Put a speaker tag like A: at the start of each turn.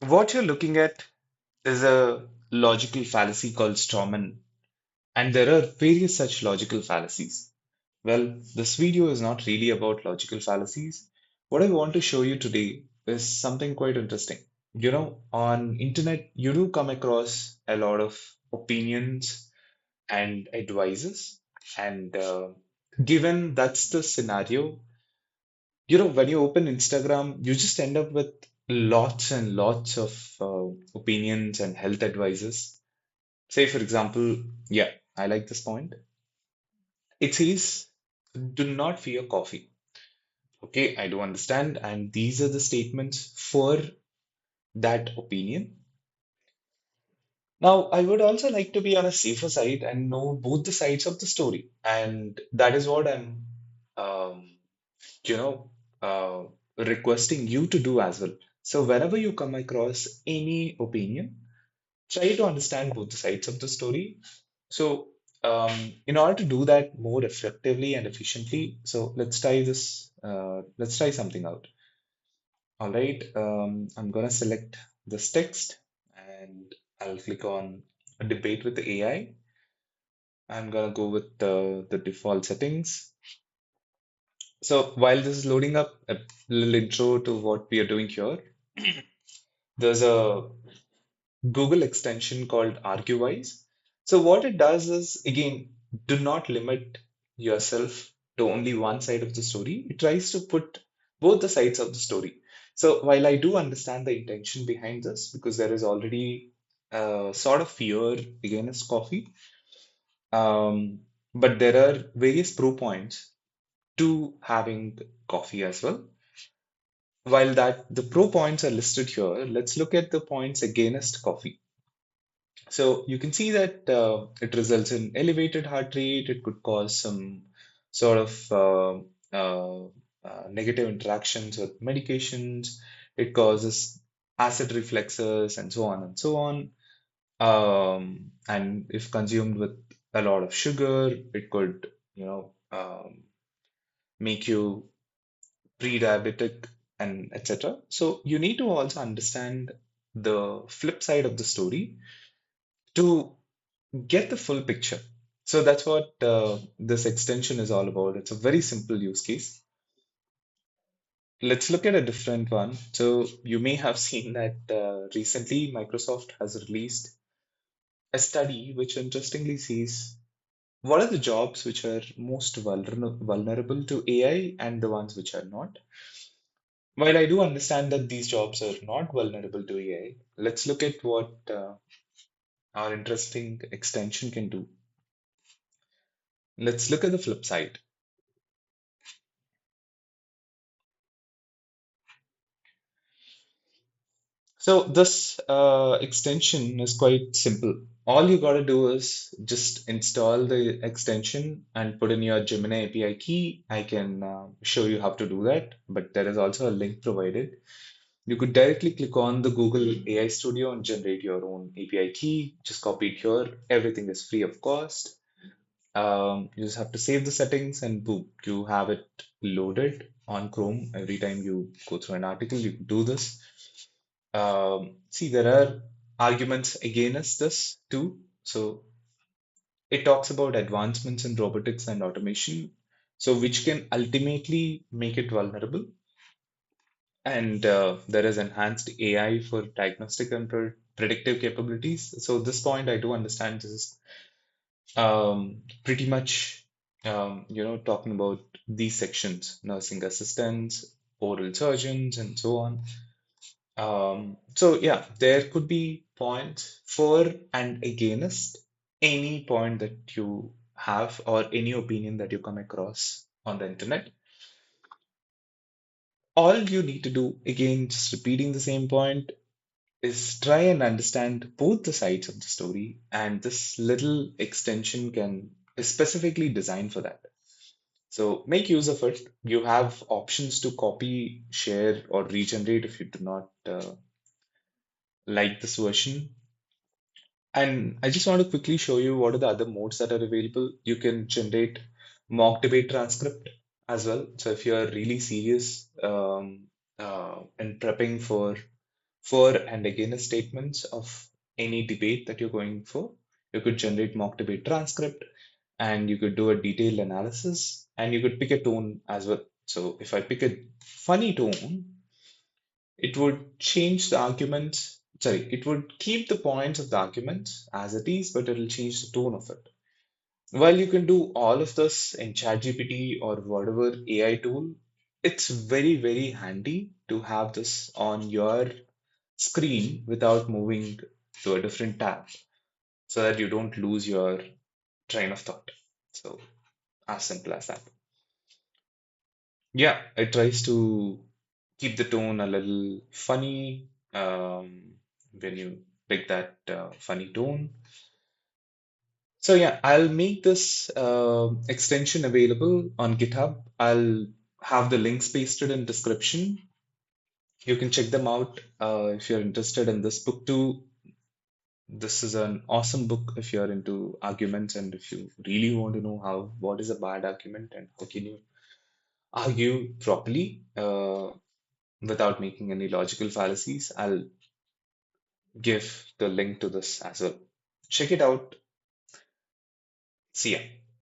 A: What you're looking at is a logical fallacy called Strawman, and there are various such logical fallacies. Well, this video is not really about logical fallacies. What I want to show you today is something quite interesting. On internet, you do come across a lot of opinions and advices, and given that's the scenario, when you open Instagram, you just end up with lots and lots of opinions and health advices. Say, for example, yeah, I like this point. It says, do not fear coffee. Okay, I do understand. And these are the statements for that opinion. Now, I would also like to be on a safer side and know both the sides of the story. And that is what I'm, um, you know, requesting you to do as well. So, whenever you come across any opinion, try to understand both the sides of the story. So, in order to do that more effectively and efficiently, so let's try this. Let's try something out. All right. I'm gonna select this text and I'll click on a debate with the AI. I'm gonna go with the default settings. So while this is loading up, a little intro to what we are doing here. There's a Google extension called ArgueWise. So what it does is, again, do not limit yourself to only one side of the story. It tries to put both the sides of the story. So while I do understand the intention behind this, because there is already a sort of fear against coffee, um, but there are various pro points to having coffee as well. While that the pro points are listed here, let's look at the points against coffee. So you can see that it results in elevated heart rate. It could cause some sort of negative interactions with medications. It causes acid reflexes and so on and so on. And if consumed with a lot of sugar, it could, make you pre-diabetic and etc. So you need to also understand the flip side of the story to get the full picture. So that's what this extension is all about. It's a very simple use case. Let's look at a different one. So you may have seen that recently Microsoft has released a study which interestingly says what are the jobs which are most vulnerable to AI and the ones which are not. While I do understand that these jobs are not vulnerable to AI, let's look at what our interesting extension can do. Let's look at the flip side. So this extension is quite simple. All you gotta do is just install the extension and put in your Gemini API key. I can show you how to do that, but there is also a link provided. You could directly click on the Google AI Studio and generate your own API key. Just copy it here. Everything is free of cost. You just have to save the settings and boom, you have it loaded on Chrome. Every time you go through an article, you can do this. See, there are arguments against this too. So it talks about advancements in robotics and automation, so which can ultimately make it vulnerable. And there is enhanced AI for diagnostic and predictive capabilities. So this point, I do understand this is pretty much talking about these sections, nursing assistants, oral surgeons, and so on. So yeah, there could be points for and against any point that you have or any opinion that you come across on the internet. All you need to do, again, just repeating the same point, is try and understand both the sides of the story, and this little extension can is specifically designed for that. So make use of it. You have options to copy, share, or regenerate if you do not like this version. And I just want to quickly show you what are the other modes that are available. You can generate mock debate transcript as well. So if you are really serious and prepping for for and against statements of any debate that you're going for. You could generate mock debate transcript, and you could do a detailed analysis, and you could pick a tone as well. So if I pick a funny tone, it would change the argument. Sorry, it would keep the points of the argument as it is, but it'll change the tone of it. While you can do all of this in ChatGPT or whatever AI tool, it's very, very handy to have this on your screen without moving to a different tab so that you don't lose your train of thought. So, as simple as that. Yeah, it tries to keep the tone a little funny when you pick that funny tone. So yeah, I'll make this extension available on GitHub. I'll have the links pasted in description. You can check them out if you're interested in this book too. This is an awesome book if you're into arguments and if you really want to know how what is a bad argument and how can you argue properly without making any logical fallacies. I'll give the link to this as well. Check it out. See ya.